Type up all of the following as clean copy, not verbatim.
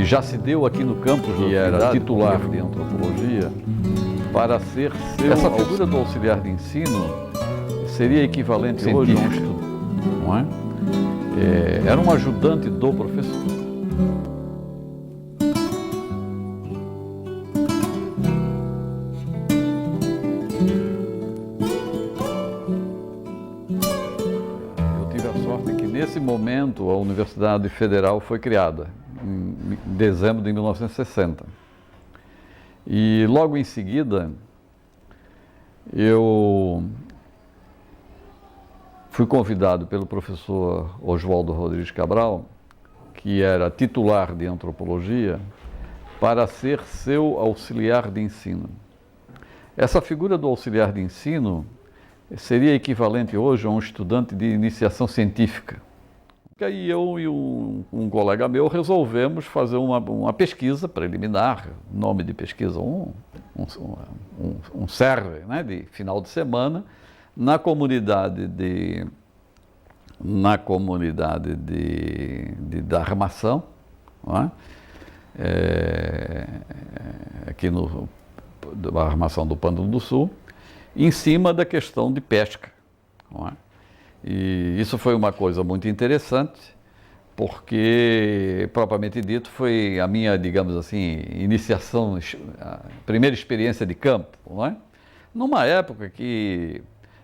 já se deu aqui no campus, que era titular de antropologia, para ser seu... Essa figura do auxiliar de ensino seria equivalente hoje a um estudo, não é? Era um ajudante do professor. Eu tive a sorte que nesse momento a Universidade Federal foi criada, em dezembro de 1960. E logo em seguida eu fui convidado pelo professor Oswaldo Rodrigues Cabral, que era titular de antropologia, para ser seu auxiliar de ensino. Essa figura do auxiliar de ensino seria equivalente hoje a um estudante de iniciação científica. Aí eu e um colega meu resolvemos fazer uma pesquisa preliminar, nome de pesquisa, um survey, né, de final de semana, na comunidade da Armação, não é? Aqui da Armação do Pântano do Sul, em cima da questão de pesca, não é? E isso foi uma coisa muito interessante, porque, propriamente dito, foi a minha, digamos assim, iniciação, a primeira experiência de campo, não é? Numa época que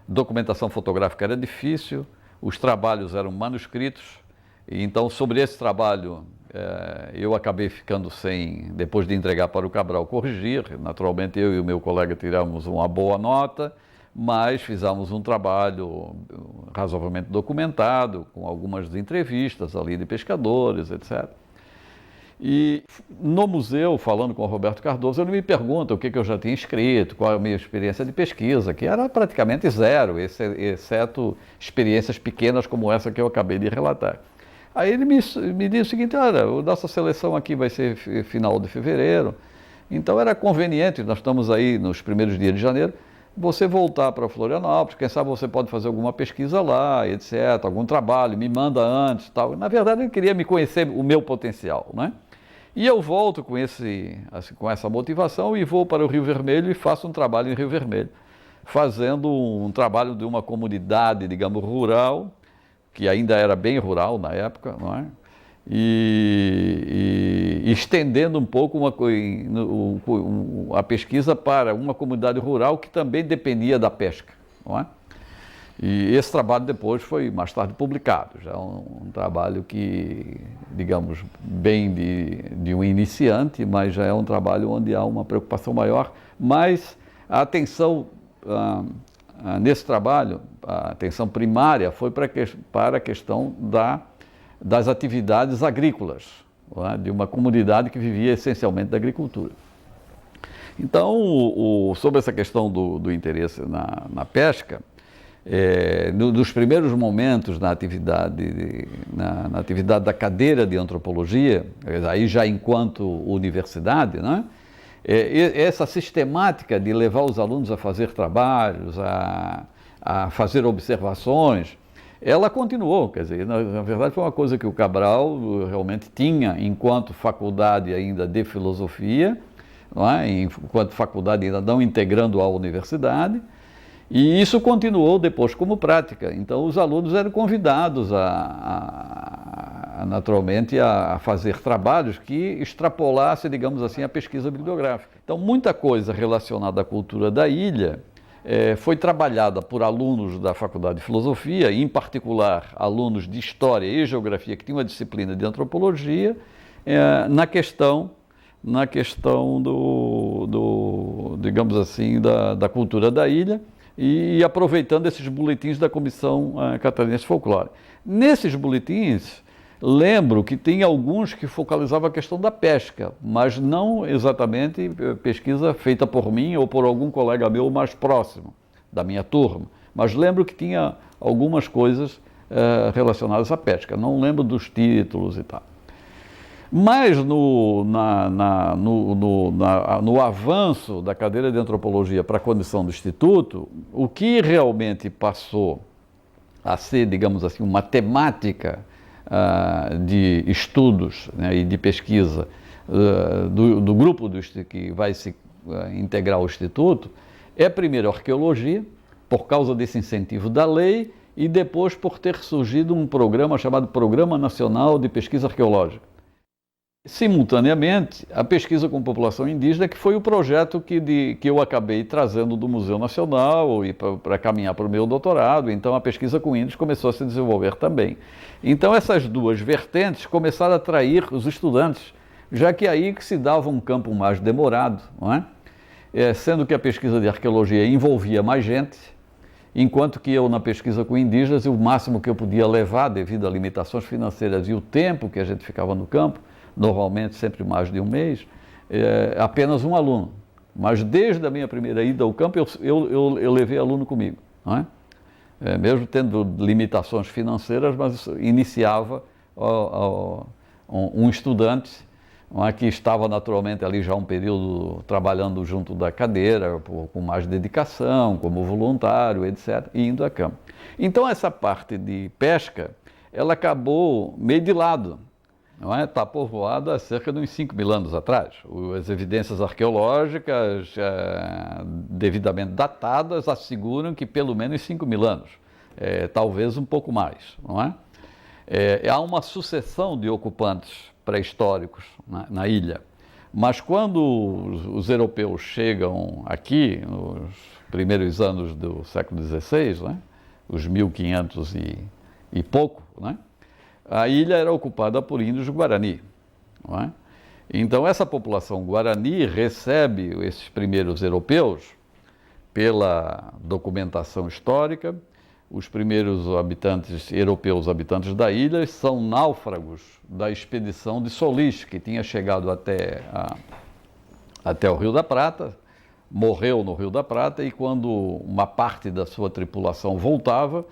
documentação fotográfica era difícil, os trabalhos eram manuscritos, e então sobre esse trabalho eu acabei ficando sem, depois de entregar para o Cabral corrigir, naturalmente eu e o meu colega tiramos uma boa nota, mas fizemos um trabalho razoavelmente documentado, com algumas entrevistas ali de pescadores, etc. E no museu, falando com o Roberto Cardoso, ele me pergunta o que eu já tinha escrito, qual é a minha experiência de pesquisa, que era praticamente zero, exceto experiências pequenas como essa que eu acabei de relatar. Aí ele me disse o seguinte: olha, a nossa seleção aqui vai ser final de fevereiro, então era conveniente, nós estamos aí nos primeiros dias de janeiro, você voltar para Florianópolis, quem sabe você pode fazer alguma pesquisa lá, etc., algum trabalho, me manda antes, tal. Na verdade, ele queria me conhecer o meu potencial, né? E eu volto com essa motivação e vou para o Rio Vermelho e faço um trabalho em Rio Vermelho, fazendo um trabalho de uma comunidade, digamos, rural, que ainda era bem rural na época, não é? E estendendo um pouco a pesquisa para uma comunidade rural que também dependia da pesca, não é? E esse trabalho depois foi mais tarde publicado, já um trabalho que, digamos, bem de um iniciante, mas já é um trabalho onde há uma preocupação maior, mas a atenção nesse trabalho, a atenção primária foi para a questão das atividades agrícolas, não é? De uma comunidade que vivia essencialmente da agricultura. Então, sobre essa questão do interesse na pesca, nos primeiros momentos na atividade da cadeira de antropologia, aí já enquanto universidade, né? Essa sistemática de levar os alunos a fazer trabalhos, a fazer observações, ela continuou, quer dizer, na verdade foi uma coisa que o Cabral realmente tinha enquanto faculdade ainda de filosofia, não é? Enquanto faculdade ainda não integrando a universidade, e isso continuou depois como prática. Então os alunos eram convidados naturalmente a fazer trabalhos que extrapolassem, digamos assim, a pesquisa bibliográfica. Então muita coisa relacionada à cultura da ilha foi trabalhada por alunos da Faculdade de Filosofia, em particular alunos de História e Geografia que tinham a disciplina de Antropologia, na questão digamos assim, da cultura da ilha, e aproveitando esses boletins da Comissão Catarinense de Folclore. Nesses boletins, lembro que tem alguns que focalizavam a questão da pesca, mas não exatamente pesquisa feita por mim ou por algum colega meu mais próximo da minha turma, mas lembro que tinha algumas coisas relacionadas à pesca, não lembro dos títulos e tal. Mas no avanço da cadeira de antropologia para a condição do Instituto, o que realmente passou a ser, digamos assim, uma temática de estudos, né, e de pesquisa do grupo que vai se integrar ao Instituto é primeiro arqueologia, por causa desse incentivo da lei, e depois por ter surgido um programa chamado Programa Nacional de Pesquisa Arqueológica. Simultaneamente, a pesquisa com população indígena, que foi o projeto que eu acabei trazendo do Museu Nacional e para caminhar para o meu doutorado. Então, a pesquisa com índios começou a se desenvolver também. Então, essas duas vertentes começaram a atrair os estudantes, já que aí que se dava um campo mais demorado, não é? Sendo que a pesquisa de arqueologia envolvia mais gente, enquanto que eu, na pesquisa com indígenas, o máximo que eu podia levar, devido a limitações financeiras e o tempo que a gente ficava no campo, normalmente sempre mais de um mês, apenas um aluno. Mas desde a minha primeira ida ao campo, eu levei aluno comigo, não é? Mesmo tendo limitações financeiras, mas iniciava um estudante, não é, que estava naturalmente ali já um período trabalhando junto da cadeira, com mais dedicação, como voluntário, etc., e indo a campo. Então essa parte de pesca, ela acabou meio de lado. Não é? Está povoada há cerca de uns 5.000 anos atrás. As evidências arqueológicas devidamente datadas asseguram que pelo menos 5.000 anos, talvez um pouco mais. Não é? Há uma sucessão de ocupantes pré-históricos na ilha, mas quando os europeus chegam aqui, nos primeiros anos do século XVI, né? Os 1500 e pouco, né? A ilha era ocupada por índios Guarani, não é? Então essa população Guarani recebe esses primeiros europeus pela documentação histórica. Os primeiros habitantes europeus, habitantes da ilha, são náufragos da expedição de Solis, que tinha chegado até o Rio da Prata, morreu no Rio da Prata, e quando uma parte da sua tripulação voltava,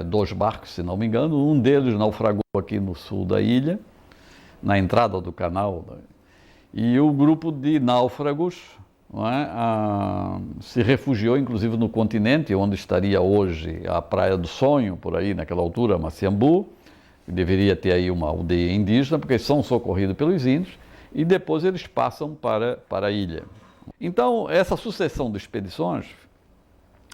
2 barcos, se não me engano, um deles naufragou aqui no sul da ilha, na entrada do canal, e o grupo de náufragos, não é, se refugiou inclusive no continente, onde estaria hoje a Praia do Sonho, por aí naquela altura, Maciambu, que deveria ter aí uma aldeia indígena, porque são socorridos pelos índios, e depois eles passam para a ilha. Então, essa sucessão de expedições,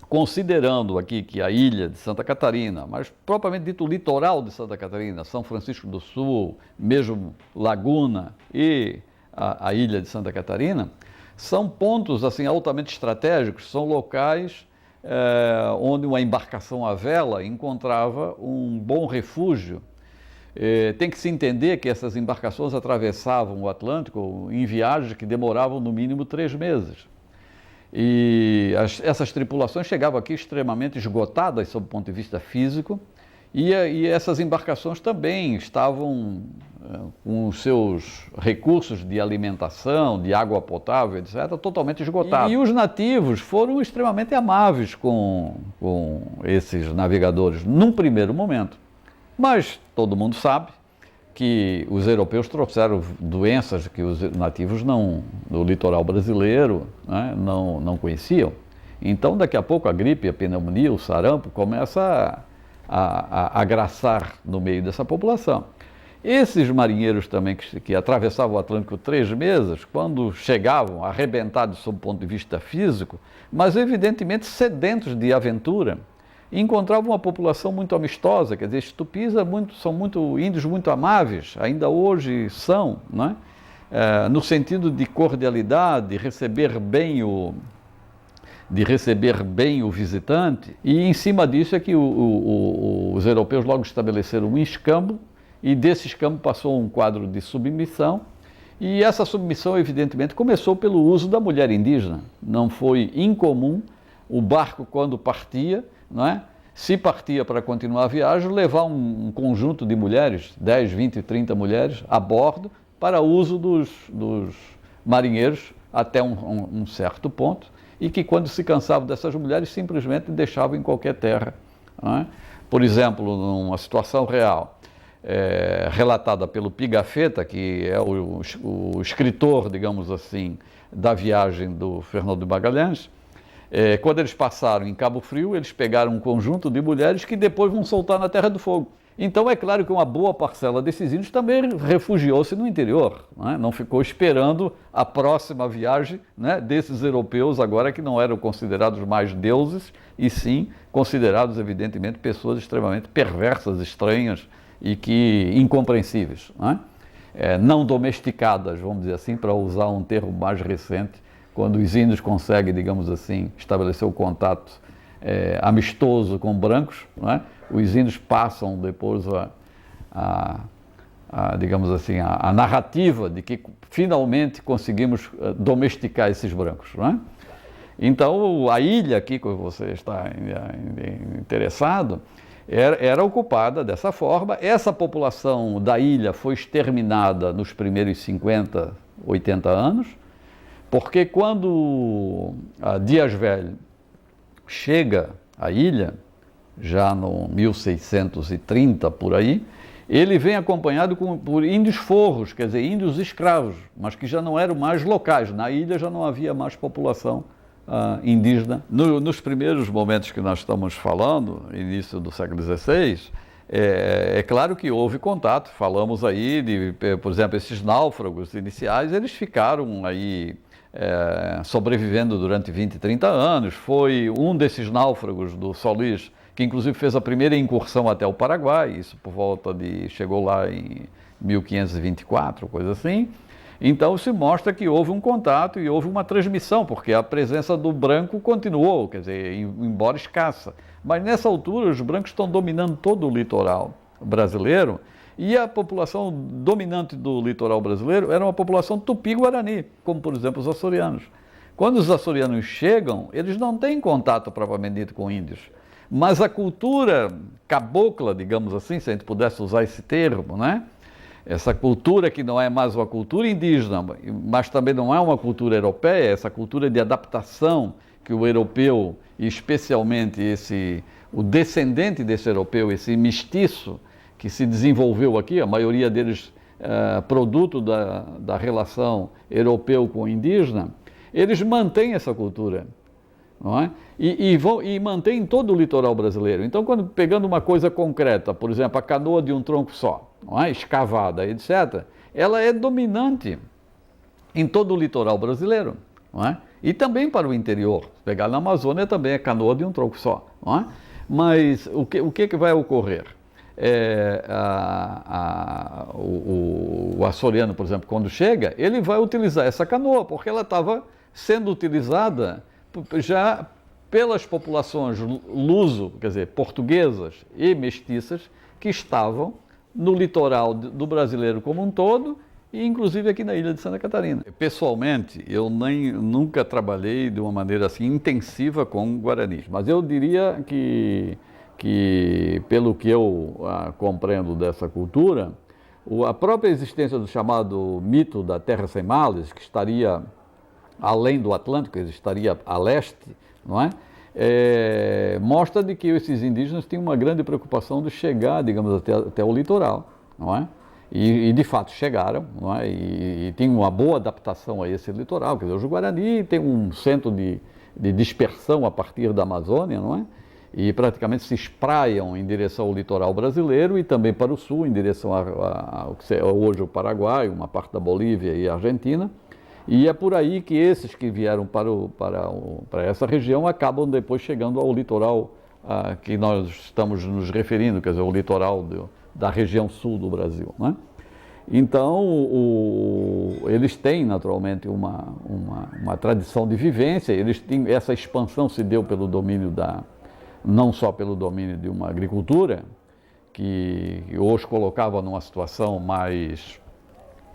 considerando aqui que a ilha de Santa Catarina, mas propriamente dito o litoral de Santa Catarina, São Francisco do Sul, mesmo Laguna e a ilha de Santa Catarina, são pontos assim altamente estratégicos, são locais onde uma embarcação à vela encontrava um bom refúgio. Tem que se entender que essas embarcações atravessavam o Atlântico em viagens que demoravam no mínimo 3 meses. E essas tripulações chegavam aqui extremamente esgotadas sob o ponto de vista físico, e essas embarcações também estavam com os seus recursos de alimentação, de água potável, etc., totalmente esgotados. E os nativos foram extremamente amáveis com esses navegadores num primeiro momento. Mas todo mundo sabe que os europeus trouxeram doenças que os nativos do litoral brasileiro, né, não conheciam. Então, daqui a pouco, a gripe, a pneumonia, o sarampo começa a agraçar no meio dessa população. Esses marinheiros também que atravessavam o Atlântico 3 meses, quando chegavam arrebentados sob o ponto de vista físico, mas evidentemente sedentos de aventura, encontravam uma população muito amistosa, quer dizer, os tupis são índios muito amáveis, ainda hoje são, não é? No sentido de cordialidade, de receber bem o visitante, e em cima disso é que os europeus logo estabeleceram um escambo, e desse escambo passou um quadro de submissão, e essa submissão evidentemente começou pelo uso da mulher indígena. Não foi incomum o barco, quando partia, não é? Se partia para continuar a viagem, levar um conjunto de mulheres, 10, 20, 30 mulheres, a bordo, para uso dos marinheiros até um certo ponto, e que quando se cansavam dessas mulheres, simplesmente deixavam em qualquer terra. Não é? Por exemplo, numa situação real, relatada pelo Pigafetta, que é o escritor, digamos assim, da viagem do Fernando de Magalhães, quando eles passaram em Cabo Frio, eles pegaram um conjunto de mulheres que depois vão soltar na Terra do Fogo. Então é claro que uma boa parcela desses índios também refugiou-se no interior, não ficou esperando a próxima viagem, desses europeus agora que não eram considerados mais deuses, e sim considerados evidentemente pessoas extremamente perversas, estranhas e que incompreensíveis, não domesticadas, vamos dizer assim, para usar um termo mais recente, quando os índios conseguem, digamos assim, estabelecer o contato amistoso com brancos, os índios passam depois digamos assim, a narrativa de que finalmente conseguimos domesticar esses brancos, Então, a ilha aqui que você está interessado era ocupada dessa forma. Essa população da ilha foi exterminada nos primeiros 50, 80 anos, porque quando Dias Velho chega à ilha, já no 1630 por aí, ele vem acompanhado por índios forros, quer dizer, índios escravos, mas que já não eram mais locais. Na ilha já não havia mais população indígena. Nos primeiros momentos que nós estamos falando, início do século XVI, é claro que houve contato. Falamos aí de, por exemplo, esses náufragos iniciais, eles ficaram aí sobrevivendo durante 20, 30 anos. Foi um desses náufragos do Solís que inclusive fez a primeira incursão até o Paraguai, isso por volta chegou lá em 1524, coisa assim. Então se mostra que houve um contato e houve uma transmissão, porque a presença do branco continuou, quer dizer, embora escassa. Mas nessa altura os brancos estão dominando todo o litoral brasileiro, e a população dominante do litoral brasileiro era uma população tupi-guarani, como por exemplo os açorianos. Quando os açorianos chegam, eles não têm contato propriamente dito com índios, mas a cultura cabocla, digamos assim, se a gente pudesse usar esse termo, essa cultura que não é mais uma cultura indígena, mas também não é uma cultura europeia, essa cultura de adaptação que o europeu, e especialmente o descendente desse europeu, esse mestiço que se desenvolveu aqui, a maioria deles produto da relação europeu com indígena, eles mantêm essa cultura, não é? E mantêm todo o litoral brasileiro. Então, pegando uma coisa concreta, por exemplo, a canoa de um tronco só, não é? Escavada, etc., ela é dominante em todo o litoral brasileiro, não é? E também para o interior. Pegar na Amazônia também é canoa de um tronco só, não é? Mas o que vai ocorrer? O açoriano, por exemplo, quando chega, ele vai utilizar essa canoa, porque ela estava sendo utilizada já pelas populações luso, quer dizer, portuguesas e mestiças, que estavam no litoral do brasileiro como um todo, e inclusive aqui na ilha de Santa Catarina. Pessoalmente, eu nunca trabalhei de uma maneira assim intensiva com guaranis, mas eu diria que pelo que eu compreendo dessa cultura, a própria existência do chamado mito da Terra Sem Males, que estaria além do Atlântico, estaria a leste, não é? Mostra de que esses indígenas tinham uma grande preocupação de chegar, digamos, até o litoral, não é? E de fato chegaram, não é? E tinham uma boa adaptação a esse litoral. Quer dizer, os Guarani têm um centro de dispersão a partir da Amazônia, não é? E praticamente se espraiam em direção ao litoral brasileiro e também para o sul, em direção ao que é hoje o Paraguai, uma parte da Bolívia e a Argentina. E é por aí que esses que vieram para essa região acabam depois chegando ao litoral que nós estamos nos referindo, quer dizer, o litoral da região sul do Brasil, né? Então, eles têm naturalmente uma tradição de vivência. Essa expansão se deu pelo domínio não só pelo domínio de uma agricultura que os colocava numa situação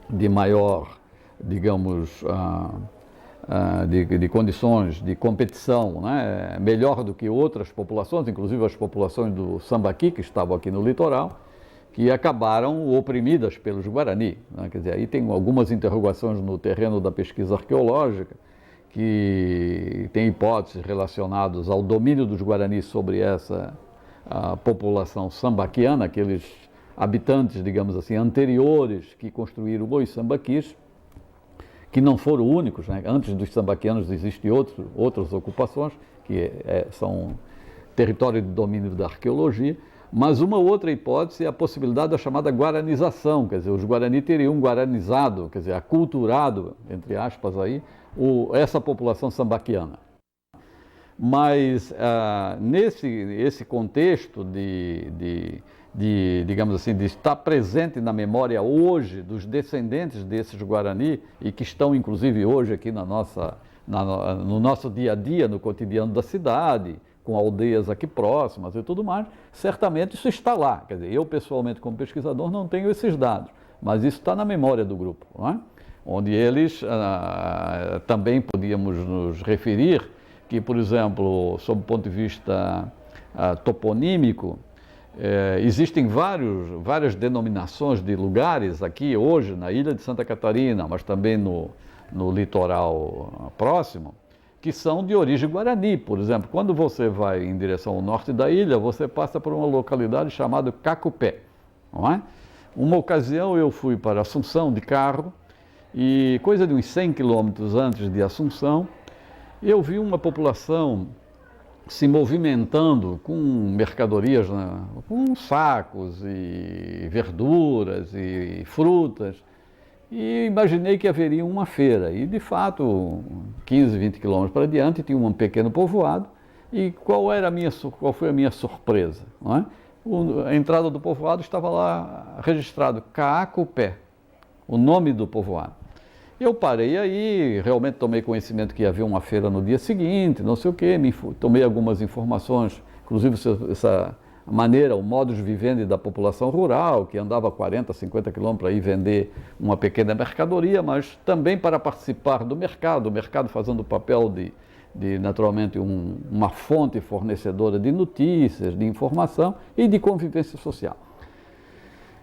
de maior, digamos, de condições de competição, né? Melhor do que outras populações, inclusive as populações do Sambaqui, que estavam aqui no litoral, que acabaram oprimidas pelos Guarani, né? Quer dizer, aí tem algumas interrogações no terreno da pesquisa arqueológica, que tem hipóteses relacionadas ao domínio dos Guarani sobre essa população sambaquiana, aqueles habitantes, digamos assim, anteriores que construíram os sambaquis, que não foram únicos, né? Antes dos sambaquianos existem outras ocupações, que são território de domínio da arqueologia, Mas uma outra hipótese é a possibilidade da chamada guaranização, quer dizer, os Guarani teriam guaranizado, quer dizer, aculturado, entre aspas aí, essa população sambaquiana. Mas esse contexto digamos assim, de estar presente na memória hoje dos descendentes desses Guarani e que estão inclusive hoje aqui no nosso dia a dia, no cotidiano da cidade, com aldeias aqui próximas e tudo mais, certamente isso está lá. Quer dizer, eu pessoalmente como pesquisador não tenho esses dados, mas isso está na memória do grupo, não é? Onde eles também podíamos nos referir que, por exemplo, sob o ponto de vista toponímico, existem várias denominações de lugares aqui hoje na ilha de Santa Catarina, mas também no litoral próximo, que são de origem guarani. Por exemplo, quando você vai em direção ao norte da ilha, você passa por uma localidade chamada Cacupé, não é? Uma ocasião eu fui para Assunção de carro e coisa de uns 100 quilômetros antes de Assunção, eu vi uma população se movimentando com mercadorias, né, com sacos e verduras e frutas, e imaginei que haveria uma feira. E, de fato, 15, 20 quilômetros para diante, tinha um pequeno povoado. E qual foi a minha surpresa? Não é? A entrada do povoado estava lá registrado, Caacupé, o nome do povoado. Eu parei aí, realmente tomei conhecimento que ia haver uma feira no dia seguinte, não sei o quê, tomei algumas informações, inclusive essa maneira, o modus vivendi da população rural, que andava 40, 50 quilômetros para ir vender uma pequena mercadoria, mas também para participar do mercado, o mercado fazendo o papel de naturalmente, uma fonte fornecedora de notícias, de informação e de convivência social.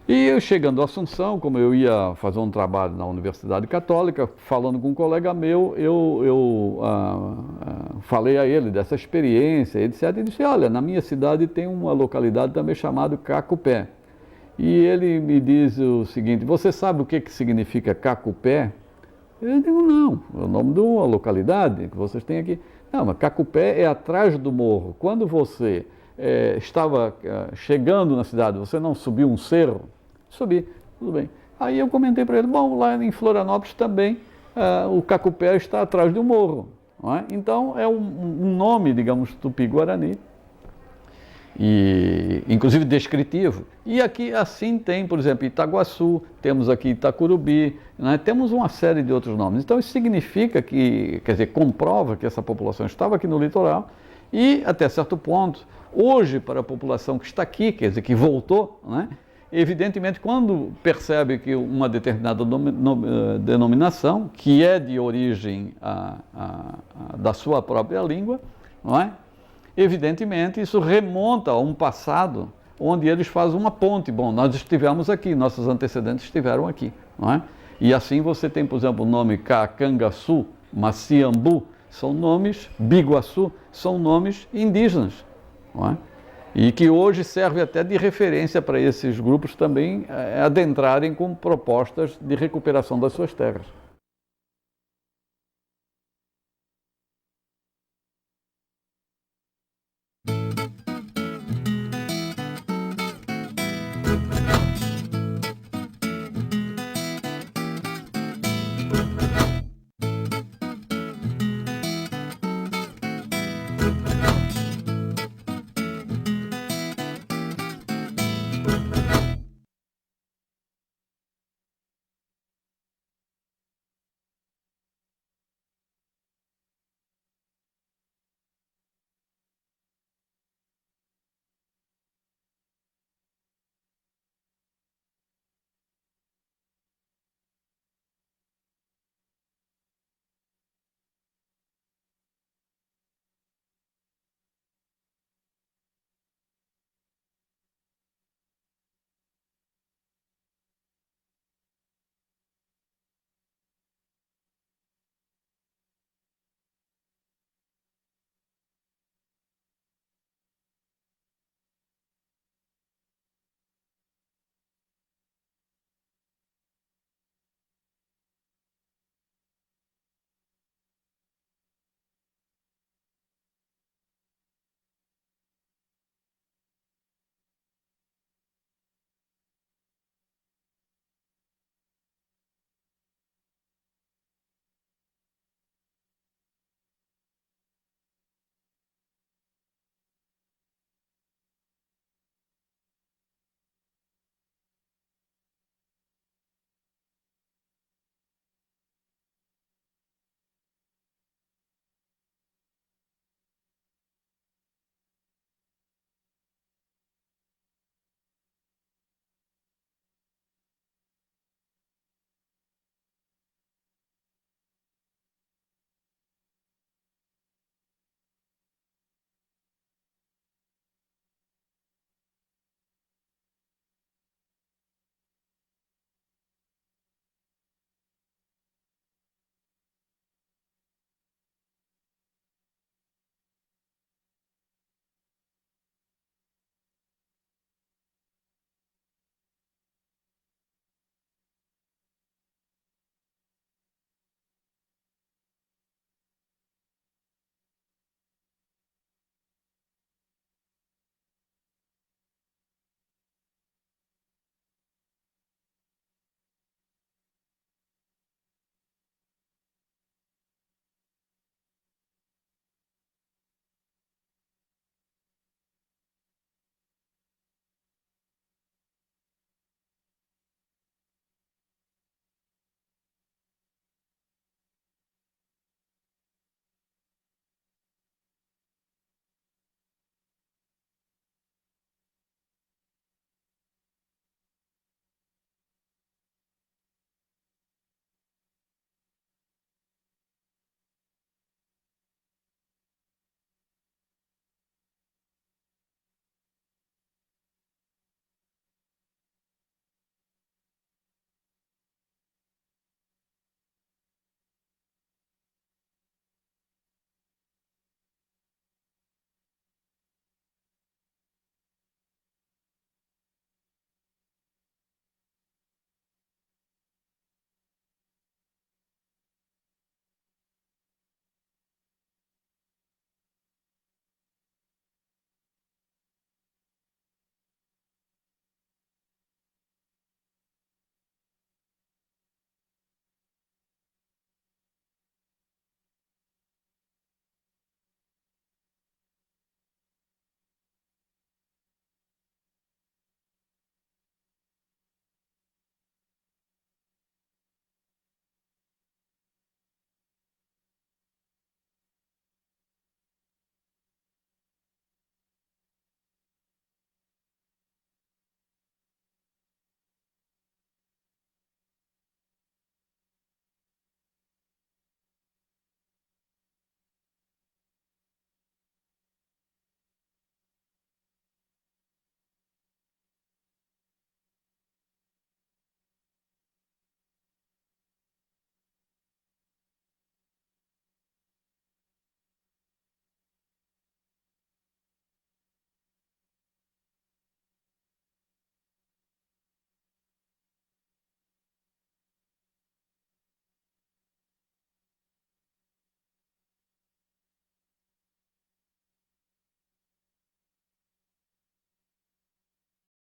E eu, chegando a Assunção, como eu ia fazer um trabalho na Universidade Católica, falando com um colega meu, eu falei a ele dessa experiência, etc. E disse, olha, na minha cidade tem uma localidade também chamada Cacupé. E ele me diz o seguinte, você sabe o que significa Cacupé? Eu digo, não, é o nome de uma localidade que vocês têm aqui. Não, mas Cacupé é atrás do morro. Quando você estava chegando na cidade, você não subiu um cerro? Subi, tudo bem. Aí eu comentei para ele, bom, lá em Florianópolis também o Cacupé está atrás de um morro. Não é? Então é um nome, digamos, tupi-guarani, e inclusive descritivo. E aqui assim tem, por exemplo, Itaguaçu, temos aqui Itacurubi, né? Temos uma série de outros nomes. Então isso significa que, quer dizer, comprova que essa população estava aqui no litoral e até certo ponto, hoje para a população que está aqui, quer dizer, que voltou, né? Evidentemente quando percebe que uma determinada denominação, que é de origem da sua própria língua, não é? Evidentemente, isso remonta a um passado onde eles fazem uma ponte. Bom, nós estivemos aqui, nossos antecedentes estiveram aqui, não é? E assim você tem, por exemplo, o nome Cacangaçu, Maciambu, são nomes, Biguaçu, são nomes indígenas, não é? E que hoje serve até de referência para esses grupos também adentrarem com propostas de recuperação das suas terras.